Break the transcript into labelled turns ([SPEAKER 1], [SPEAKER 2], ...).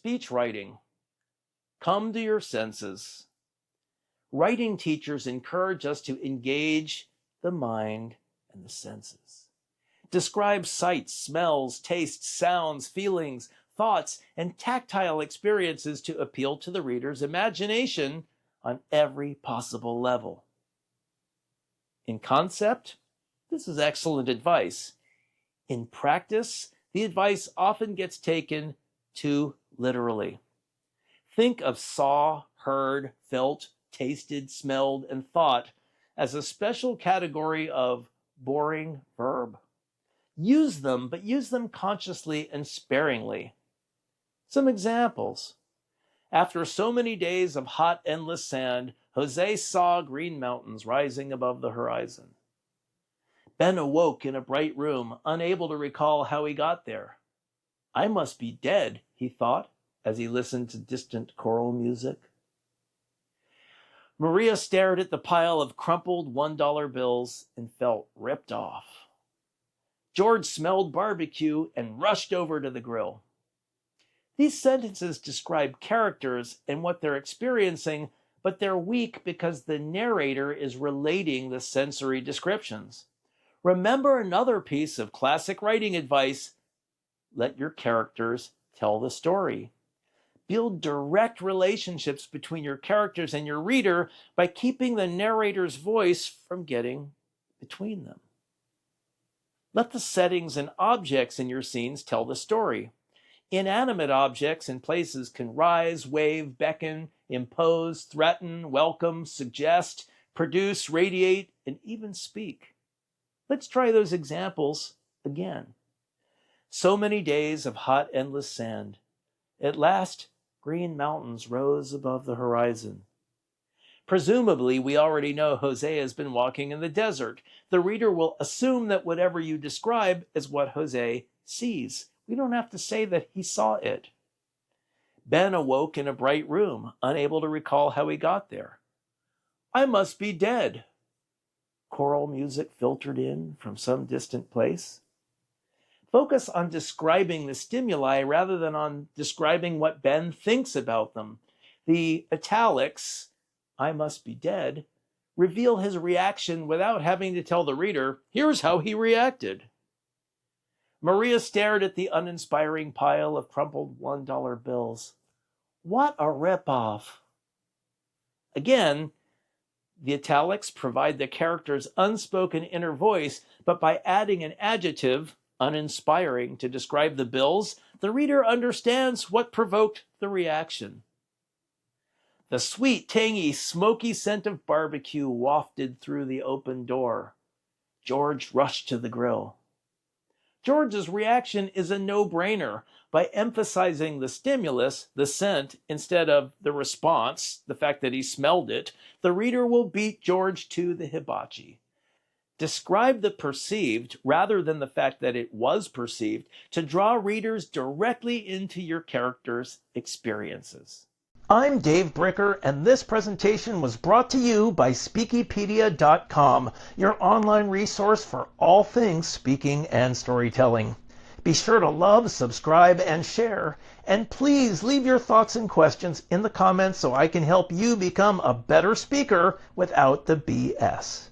[SPEAKER 1] Speechwriting. Come to your senses. Writing teachers encourage us to engage the mind and the senses. Describe sights, smells, tastes, sounds, feelings, thoughts, and tactile experiences to appeal to the reader's imagination on every possible level. In concept, this is excellent advice. In practice, the advice often gets taken too literally. Think of saw, heard, felt, tasted, smelled, and thought as a special category of boring verb. Use them, but use them consciously and sparingly. Some examples. After so many days of hot, endless sand, Jose saw green mountains rising above the horizon. Ben awoke in a bright room, unable to recall how he got there. I must be dead, he thought, as he listened to distant choral music. Maria stared at the pile of crumpled $1 bills and felt ripped off. George smelled barbecue and rushed over to the grill. These sentences describe characters and what they're experiencing, but they're weak because the narrator is relating the sensory descriptions. Remember another piece of classic writing advice: let your characters tell the story. Build direct relationships between your characters and your reader by keeping the narrator's voice from getting between them. Let the settings and objects in your scenes tell the story. Inanimate objects and places can rise, wave, beckon, impose, threaten, welcome, suggest, produce, radiate, and even speak. Let's try those examples again. So many days of hot, endless sand. At last, green mountains rose above the horizon. Presumably, we already know Jose has been walking in the desert. The reader will assume that whatever you describe is what Jose sees. We don't have to say that he saw it. Ben awoke in a bright room, unable to recall how he got there. I must be dead. Choral music filtered in from some distant place. Focus on describing the stimuli rather than on describing what Ben thinks about them. The italics, I must be dead, reveal his reaction without having to tell the reader, here's how he reacted. Maria stared at the uninspiring pile of crumpled $1 bills. What a ripoff. Again, the italics provide the character's unspoken inner voice, but by adding an adjective, uninspiring, to describe the bills, the reader understands what provoked the reaction. The sweet, tangy, smoky scent of barbecue wafted through the open door. George rushed to the grill. George's reaction is a no-brainer. By emphasizing the stimulus, the scent, instead of the response, the fact that he smelled it, the reader will beat George to the hibachi. Describe the perceived rather than the fact that it was perceived to draw readers directly into your character's experiences. I'm Dave Bricker, and this presentation was brought to you by Speakipedia.com, your online resource for all things speaking and storytelling. Be sure to love, subscribe, and share. And please leave your thoughts and questions in the comments so I can help you become a better speaker without the BS.